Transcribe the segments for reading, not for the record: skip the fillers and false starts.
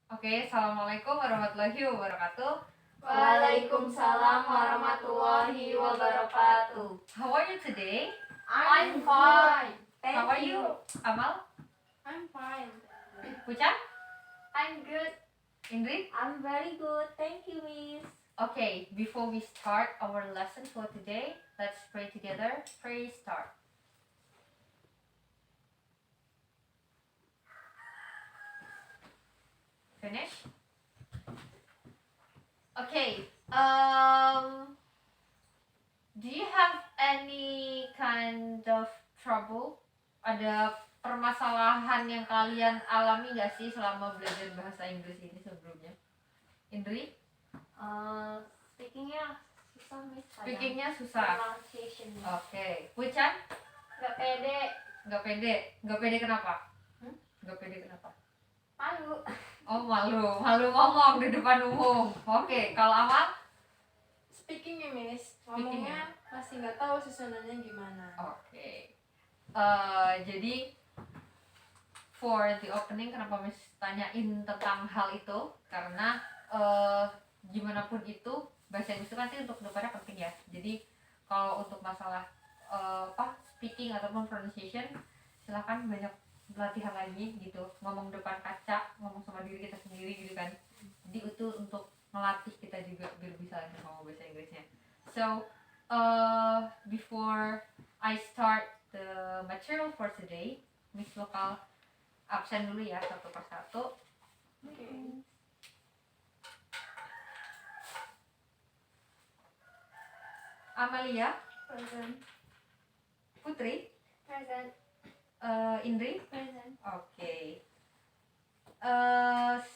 Oke, Assalamualaikum warahmatullahi wabarakatuh. Waalaikumsalam warahmatullahi wabarakatuh. How are you today? I'm fine. How are you, Amal? I'm fine. Puchan? I'm good. Indri? I'm very good. Thank you, Miss. Okay, before we start our lesson for today, let's pray together. Pray start. Finish? Okay, do you have any kind of trouble? Ada permasalahan yang kalian alami gak sih selama belajar bahasa Inggris ini sebelumnya? Indri? Speakingnya susah, Miss. Speakingnya susah. Pronunciation. Oke. Puchan? Gak pede. Gak pede? Gak pede kenapa? Gak pede kenapa? Malu. Oh, malu ngomong di depan umum. Oke, kalau Amal? Speakingnya, Miss. Speakingnya. Ngomongnya masih nggak tahu susunannya gimana. Oke. Jadi for the opening, kenapa Miss tanyain tentang hal itu? Karena gimana pun itu bahasa Inggris itu kan sih untuk kedepannya penting ya. Jadi kalau untuk masalah speaking ataupun pronunciation, silahkan banyak latihan lagi gitu, ngomong depan kaca, ngomong sama diri kita sendiri gitu kan. Jadi itu untuk melatih kita juga biar bisa lancar ngomong bahasa Inggrisnya. So before I start the material for today, Miss Lokal absen dulu ya satu persatu. Okay. Amalia, Present. Putri, Present. Indri. Present. Okay.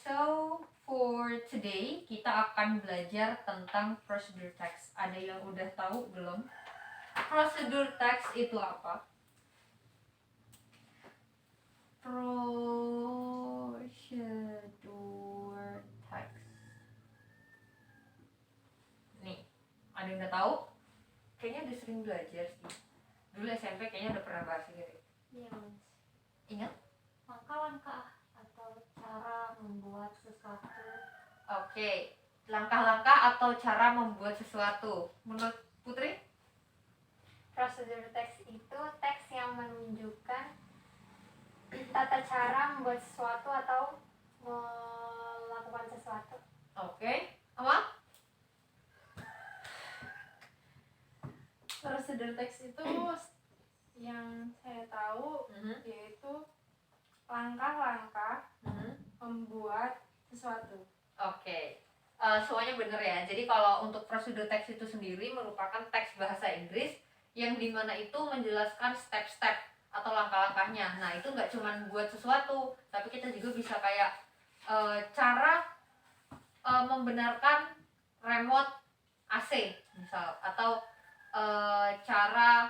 So for today kita akan belajar tentang procedure text. Ada yang udah tahu belum? Procedure text itu apa? Procedure text. Nih, ada yang udah tahu? Kayaknya udah sering belajar sih. Dulu SMP kayaknya udah pernah bahas gitu. Iya, Miss. Ingat? Langkah-langkah atau cara membuat sesuatu. Oke, langkah-langkah atau cara membuat sesuatu. Menurut Putri? Prosedur teks itu teks yang menunjukkan tata cara membuat sesuatu atau melakukan sesuatu. Oke, Amal? Prosedur teks itu yang saya tahu yaitu langkah-langkah membuat sesuatu. Oke, semuanya bener ya. Jadi kalau untuk prosedur teks itu sendiri merupakan teks bahasa Inggris yang dimana itu menjelaskan step-step atau langkah-langkahnya. Nah itu nggak cuma buat sesuatu, tapi kita juga bisa kayak cara membenarkan remote AC misal, atau cara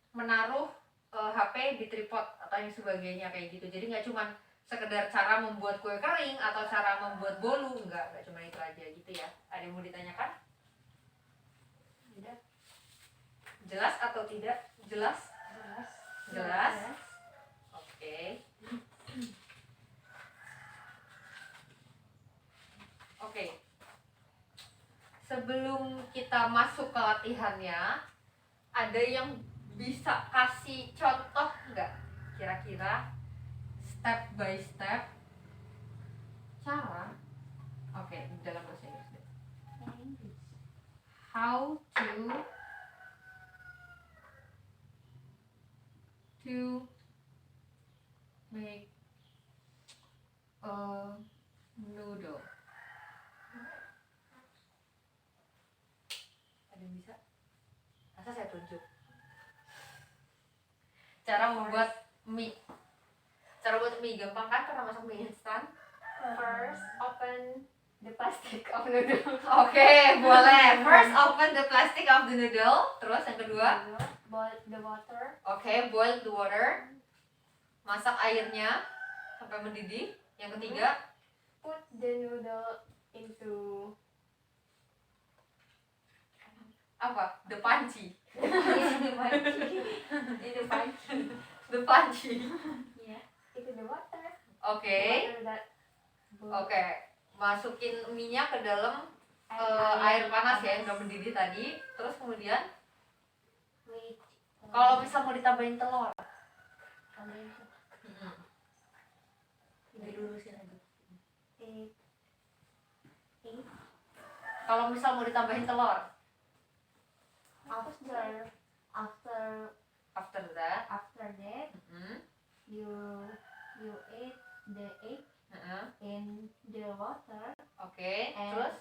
menaruh HP di tripod atau yang sebagainya kayak gitu. Jadi nggak cuma sekedar cara membuat kue kering atau cara membuat bolu, nggak cuma itu aja gitu ya. Ada yang mau ditanyakan? Tidak. Jelas atau tidak? Jelas? Jelas? Oke. Oke. Sebelum kita masuk ke latihannya, ada yang bisa kasih contoh nggak? Kira-kira step by step cara, dalam bahasa Inggris. How to make a noodle. Ada yang bisa? Masa saya tunjuk? Cara membuat mie. Cara buat mie gampang kan? Pernah masak mie instan? First, open the plastic of noodle. Oke, boleh. First open the plastic of the noodle. Terus yang kedua? Boil the water. Oke, boil the water. Masak airnya sampai mendidih. Yang ketiga? Put the noodle into Apa? The panci. the panci. The panci. Yeah, into the water. Oke. The water that Oke. masukin mie-nya ke dalam air panas ya yang udah mendidih tadi. Terus kemudian Wait. kalau misal mau ditambahin telur, dilurusin aja. Eight. Kalau misal mau ditambahin telur, After after that, you eat the egg in the water. oke, And terus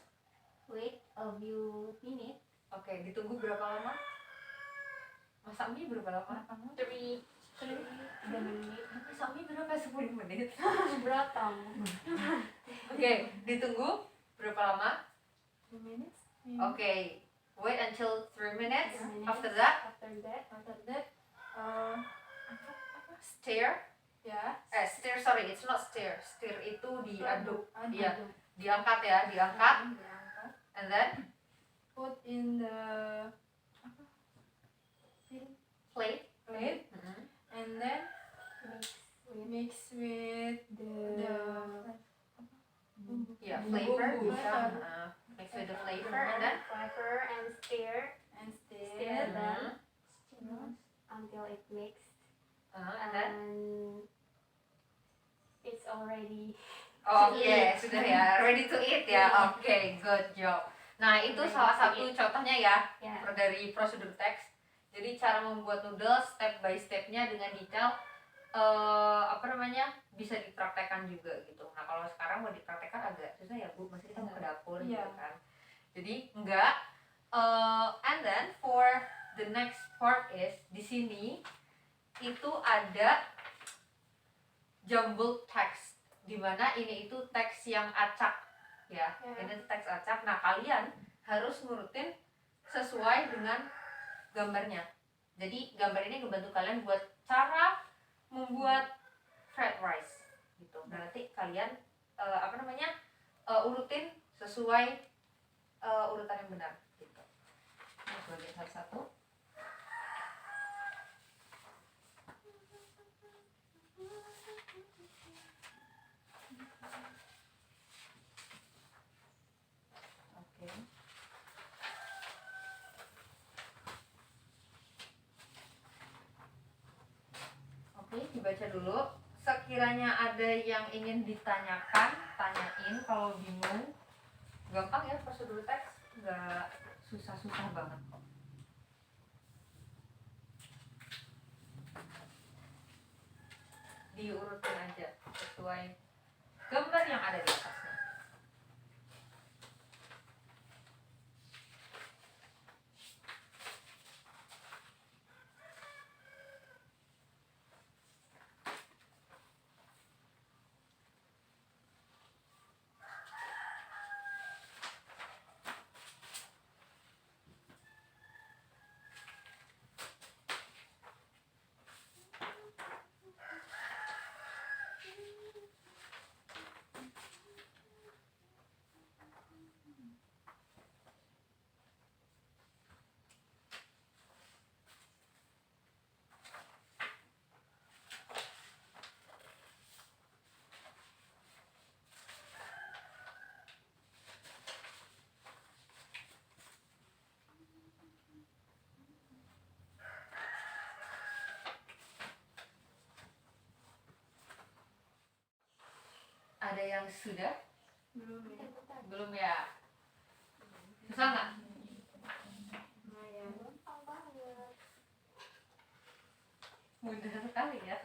wait a few minutes. oke, ditunggu berapa lama? Masak mie berapa lama? 3 menit. Masak mie berapa? 10 menit. Berapa? Oke, ditunggu berapa lama? 2 minutes. Oke, wait until 3 minutes. 3 minutes. After that, After that, stir. Ya. Sorry, it's not stir. Stir itu diaduk. Aduk. Iya, diangkat ya, diangkat. Diangkat. And then Put in the plate. plate and then mix with the Yeah, Bumbu. flavor. Flavor. Mix with the flavor and then flavor and stir and Stir. stir. until it mixed. and then It's already oke, sudah ya, ready to eat ya. Oke, good job. Nah, itu Ready salah to satu eat. contohnya ya ya. dari prosedur teks. Jadi cara membuat noodle step by stepnya dengan detail bisa dipraktekkan juga gitu. Nah, kalau sekarang mau dipraktekkan agak susah ya Bu, masih kita mau ke dapur Iya. gitu kan. Jadi enggak. And then for the next part is di sini itu ada jumbled text, dimana ini itu teks yang acak ya. Ini teks acak. Nah, kalian harus ngurutin sesuai dengan gambarnya. Jadi gambar ini ngebantu kalian buat cara membuat fried rice gitu. Nah, nanti kalian urutin sesuai urutan yang benar gitu. Ini sebagai satu-satu. Oke. Oke, dibaca dulu. Sekiranya ada yang ingin ditanyakan, tanyain. Kalau bingung, gampang ya prosedur teks, nggak susah-susah banget kok. Diurutin aja sesuai gambar yang ada di atasnya. Ada yang sudah? Belum ya? Susah nggak? Mudah sekali ya.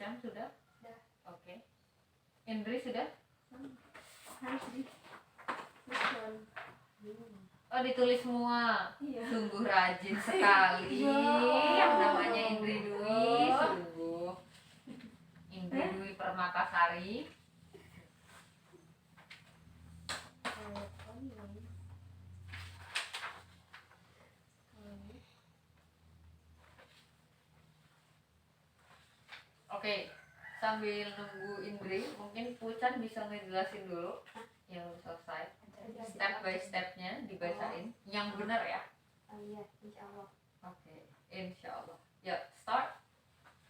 Pucang sudah? Sudah. Oke. Indri sudah? Harus di this one. Oh, ditulis semua. Iya. Sungguh rajin sekali yang namanya Indri Dwi. Sungguh Indri Dwi Permatasari. Oke, sambil nunggu Indri, mungkin Pucan bisa ngejelasin dulu yang udah selesai. Step by stepnya dibacain. Yang benar ya. Oh iya, insyaallah. Oke, insyaallah. Ya, start.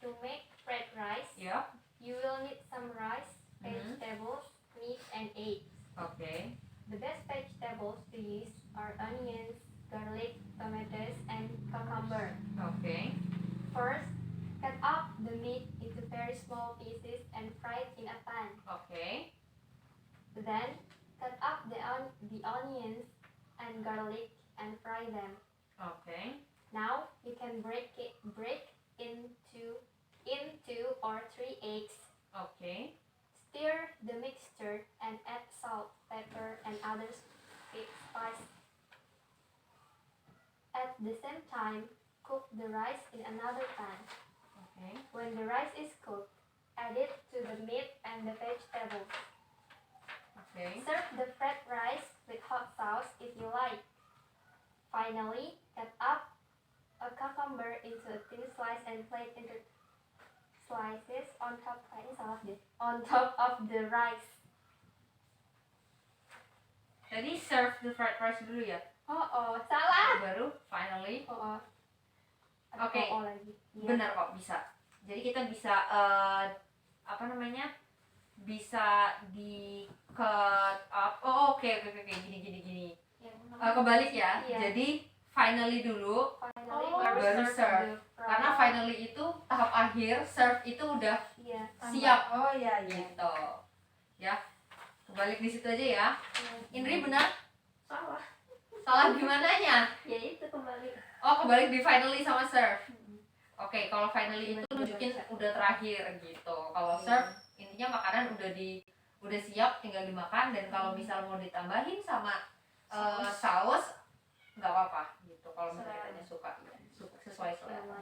To make fried rice, Ya. you will need some rice, Mhm. vegetables, meat, and eggs. Oke. The best vegetables to use are onions, garlic, tomatoes, and cucumber. Oke. First, cut up the meat into very small pieces and fry it in a pan. Oke. Then, cut up the onions and garlic and fry them. Oke. Now, you can break into 2 or 3 eggs. Oke. Stir the mixture and add salt, pepper, and other spices. At the same time, cook the rice in another pan. Oke. When the rice is cooked, add it to the meat and the vegetables. Oke. Serve the fried rice with hot sauce if you like. Finally, cut up a cucumber into a thin slice and plate into slices on top. Kayaknya salah deh. On top of the rice. Tadi serve the fried rice dulu ya. Oh, salah. Baru finally. Oh. Ada Oke. oh lagi. Iya. Benar kok, bisa. Jadi kita bisa apa namanya? Bisa di cut up. Oh, oke. Gini. Kebalik ya. Iya. Jadi finally dulu, Finally, Oh, baru serve. the fried. karena finally itu tahap akhir, serve itu udah Iya. siap Oh iya gitu. Ya. Kebalik di situ aja ya. Indri benar? Salah. Salah gimananya? Ya itu kembali. Oh, kebalik di finally sama serve. Oke, kalau finally itu nunjukin udah terakhir gitu. Kalau serve intinya makanan udah siap, tinggal dimakan. Dan kalau misal mau ditambahin sama saus nggak apa-apa gitu. Kalau misalnya kitanya suka, ya, sesuai selera.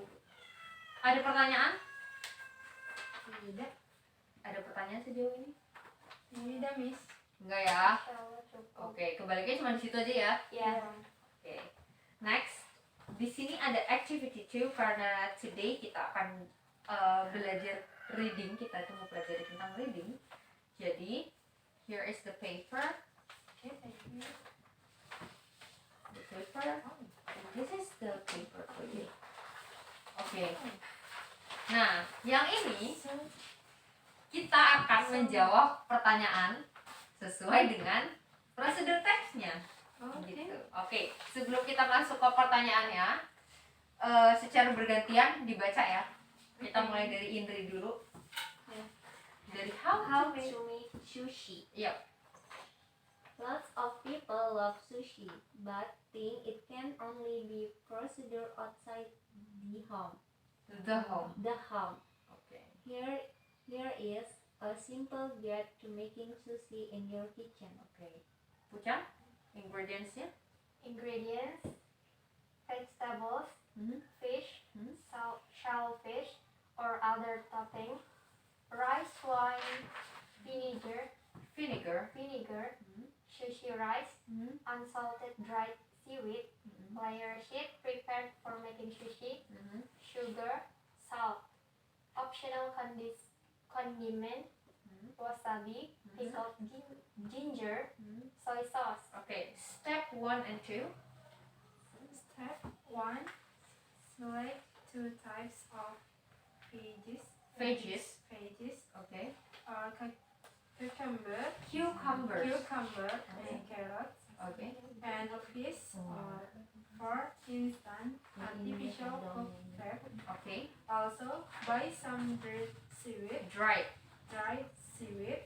Ada pertanyaan? Tidak. Ada pertanyaan sejauh ini? Tidak, Miss. Enggak ya? Insyaallah cukup. Oke, kebaliknya cuma di situ aja ya. Ya. Oke. Next, di sini ada activity 2 karena today kita akan belajar reading. Kita itu mau pelajari tentang reading. Jadi, here is the paper. Okay, thank you. The paper. This is the paper for you. Oke. Nah, yang ini kita akan menjawab pertanyaan sesuai dengan prosedur teksnya. Gitu. Oke, sebelum kita masuk ke pertanyaannya, secara bergantian dibaca ya. Kita mulai dari Indri dulu. Ya. Dari how How to make. to make sushi. Yep. Lots of people love sushi, but think it can only be procedured outside the home. The home. The home. Oke. Here is a simple guide to making sushi in your kitchen. Oke. Pucang, ingredientsnya? Ingredients: vegetables, fish, shellfish, or other topping, rice wine, vinegar, sushi rice, unsalted dried seaweed, layer sheet prepared for making sushi, sugar, salt, optional condiment, wasabi, pickled ginger, soy sauce. Oke. Step 1 and 2. Step 1. Select 2 types of Veggies. Cucumber, Cucumber. and carrots, Oke. and fish for instant artificial cooked crab. Oke. Also, buy some dried seaweed,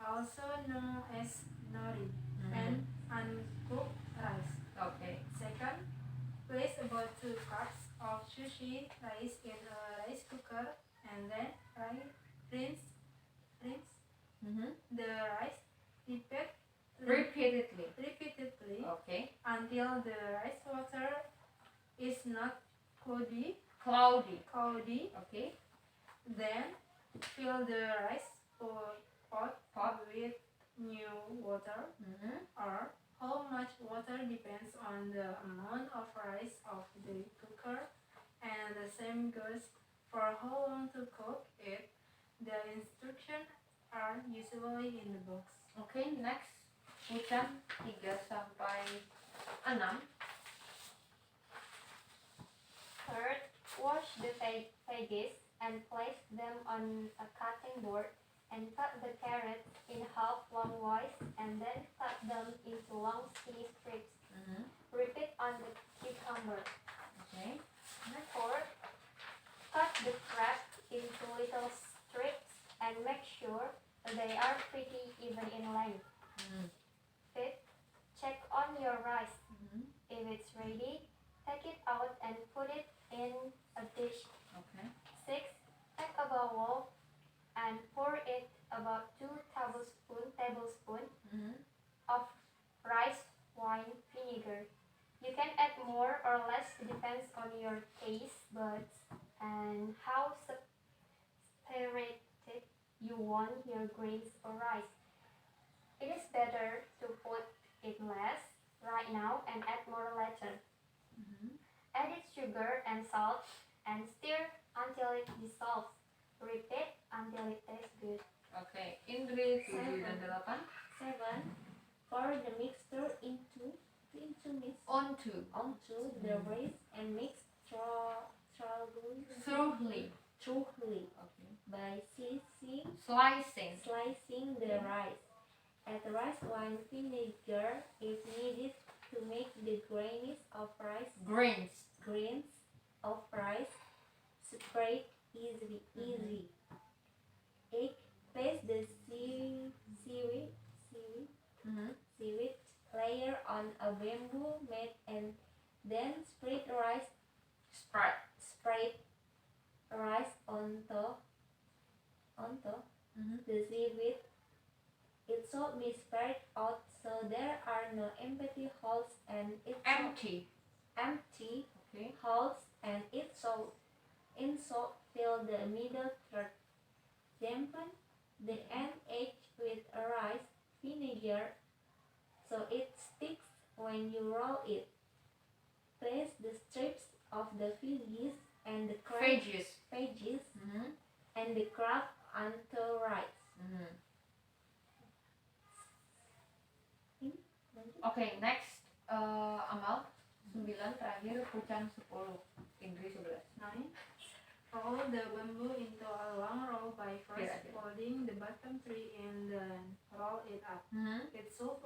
also known as nori, and uncooked rice. Oke. Second, place about 2 cups of sushi rice in a rice cooker and then rinse Mhm. the rice Repeatedly. repeatedly Okay. until the rice water is not cloudy. Cloudy. Okay. Then fill the rice pot with new water, Mhm. or how much water depends on the amount of rice of the cooker, and the same goes for how long to cook it. The instructions are usually in the box. Oke, next. Ucap 3 sampai 6. Third, wash the veggies and place them on a cutting board and cut the carrots in half longwise and then cut them into long skinny strips. Mhm. Repeat on the cucumber. Oke. Fourth, cut the crab into little strips and make sure they are pretty even in length. Mhm. Fifth, check on your rice. Mhm. If it's ready, take it out and put it in a dish. Oke. Sixth, take a bowl and pour it about 2 tablespoons Mhm. of rice wine vinegar. You can add more or less, depends on your taste buds and how separated you want your grains or rice. It is better to put it less right now and add more later. Mhm. Add its sugar and salt and stir until it dissolves. Repeat until it tastes good. Oke. Indri 7 dan 8. 7. Pour the mixture into Onto. the rice and mix thoroughly Thoroughly. Oke. by Slicing. slicing the rice. Add rice wine vinegar if needed to make the grains of rice spread easy. 8. Place the Mhm. seaweed layer on a bamboo mat and then spread rice onto Mhm. the seaweed. It should be spread out so there are no empty holes and Empty. Oke. it should fill the middle third. Dampen the end edge with a rice vinegar so it sticks when you roll it. Place the strips of the veggies and the Veggies. Mhm. and the crab onto rice. Mhm. Lanjut. Oke, next. Amal 9 terakhir, Pucang 10. Indri 11. 9. Roll the bamboo into a long roll by first Here, here. folding the bottom three and then roll it up. Mhm. It should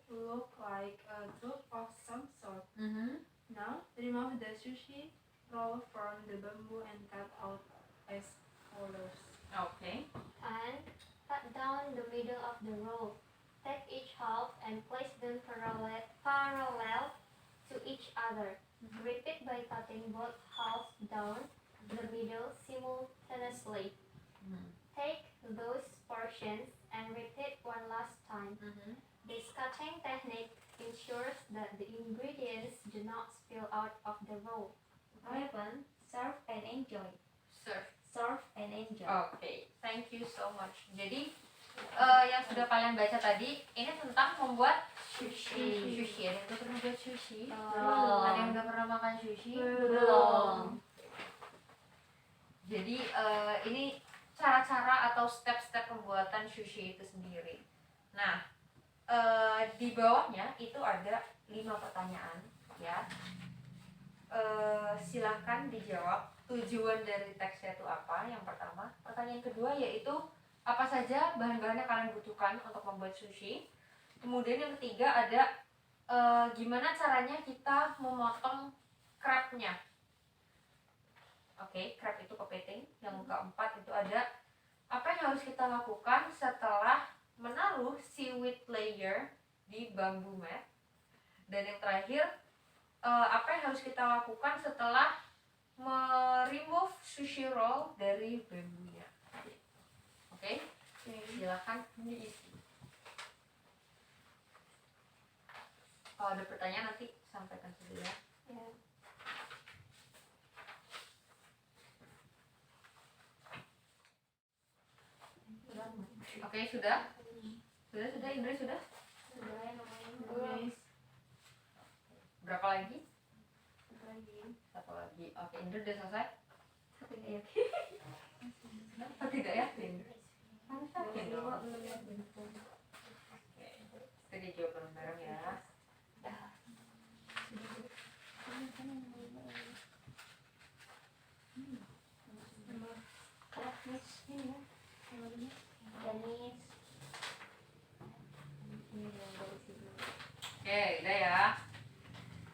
look like a tube of some sort. Mhm. Now, remove the sushi roll from the bamboo and cut out as follows. Oke. And cut down the middle of the roll. Take each half and place them parallel to each other. Repeat by cutting both halves down the middle simultaneously. Mhm. Take those portions and repeat one last time. Mhm. This cutting technique ensures that the ingredients do not spill out of the roll. 11. Serve and enjoy. Oke, thank you so much. Jadi yang sudah kalian baca tadi ini tentang membuat sushi. Ada yang udah pernah buat sushi? Belum. Ada yang udah pernah makan sushi? Belum. Jadi ini cara-cara atau step-step pembuatan sushi itu sendiri. Nah, di bawahnya itu ada 5 pertanyaan, ya. Silahkan dijawab. Tujuan dari teksnya itu apa? Yang pertama. Pertanyaan kedua yaitu apa saja bahan-bahan yang kalian butuhkan untuk membuat sushi. Kemudian yang ketiga ada gimana caranya kita memotong crabnya. Oke, crab itu kepiting. Yang keempat itu ada apa yang harus kita lakukan setelah menaruh seaweed layer di bamboo mat. Dan yang terakhir apa yang harus kita lakukan setelah remove sushi roll dari bambunya. Oke, silakan diisi. Kalau ada pertanyaan nanti sampaikan saja ya. Yeah. Oke, sudah? Sudah, Indri sudah? Belum. Berapa lagi? Satu lagi. Oke, Indri udah selesai? Kenapa tidak yakin? Harus yakin dong. Oke, kita dijawab bareng-bareng ya. Ganis. Oke, udah ya.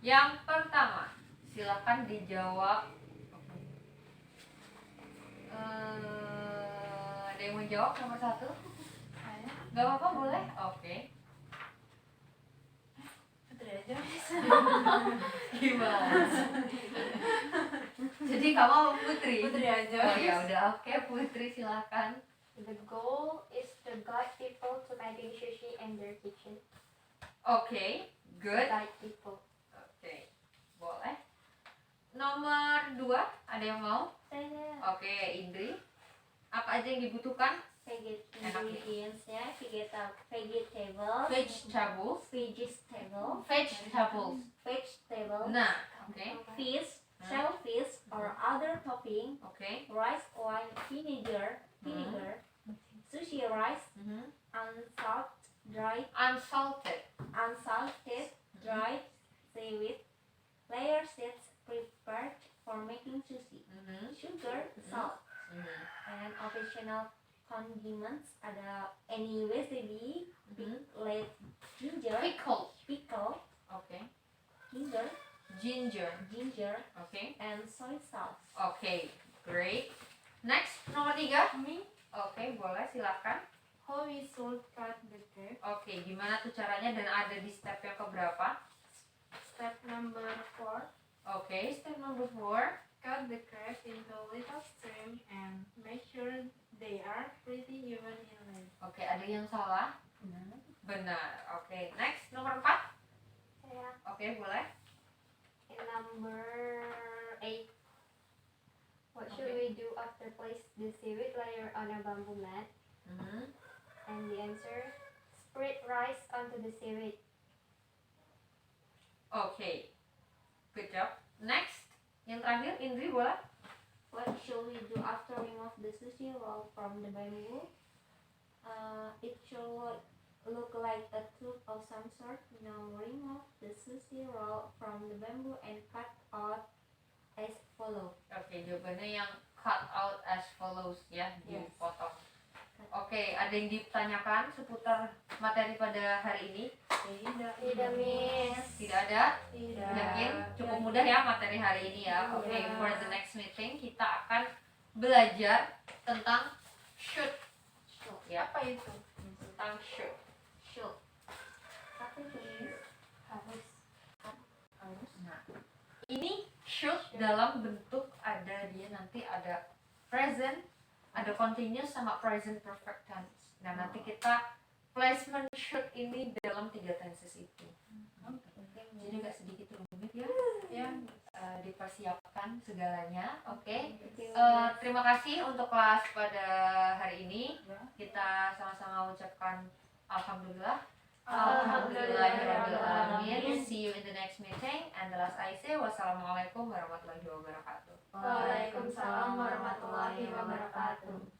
Yang pertama, silakan dijawab. Ada yang mau jawab nomor 1? Gak apa-apa, boleh? Oke. Putri aja bisa. Gimana? Jadi kamu Putri? Putri aja. Oh ya udah, oke, Putri silakan. The goal is to guide people to making sushi in their kitchen. Oke, good. Guide people. Oke, boleh. Nomor 2, ada yang mau? Saya Oke, Indri. Apa aja yang dibutuhkan? Ingredients-nya vegetables, Vegetables. vegetables, Nah, oke. fish, shellfish, or other topping, Oke. rice, wine, vinegar, sushi rice, dried, Unsalted. dried seaweed, layer seeds prepared for making sushi, sugar, salt, and optional condiments ada any wasabi, pickled ginger, Pickle. Oke. Ginger. ginger, Oke. and soy sauce. Oke, great. Next, nomor 3. Me, Oke, boleh silakan. how we should cut the cake. Oke, gimana tuh caranya dan ada di step yang keberapa? Step number 4. Oke, step number 4. Cut the cake into little strips and make sure they are pretty even in length. Oke, ada yang salah? Benar. Oke, next, nomor 4. saya Oke, boleh. in number 8. What should Okay. we do after place the seaweed layer on a bamboo mat? And the answer, spread rice onto the seaweed. Oke, good job. Next, yang terakhir, Indri boleh? What should we do after remove the sushi roll from the bamboo? It should look like a tube of some sort. Now remove the sushi roll from the bamboo and cut out as follows. Oke, jawabannya yang cut out as follows ya, Yes. dipotong. Oke, ada yang ditanyakan seputar materi pada hari ini? Tidak, Miss. Tidak ada? Tidak. Yakin? Cukup mudah ya materi hari ini ya. Oke, Iya. for the next meeting kita akan belajar tentang should. Ya, Apa itu? tentang should. Should. Apa itu? Harus. Nah, ini should dalam bentuk ada dia nanti ada present, ada continuous sama present perfect tense. Nah, nanti kita placement should ini dalam 3 tenses itu. Jadi agak sedikit rumit ya. Ya. Dipersiapkan segalanya. Oke. Terima kasih untuk kelas pada hari ini. Kita sama-sama ucapkan alhamdulillah. Alhamdulillahirrahmanirrahim. See you in the next meeting. And the last I say, wassalamualaikum warahmatullahi wabarakatuh. Waalaikumsalam warahmatullahi wabarakatuh.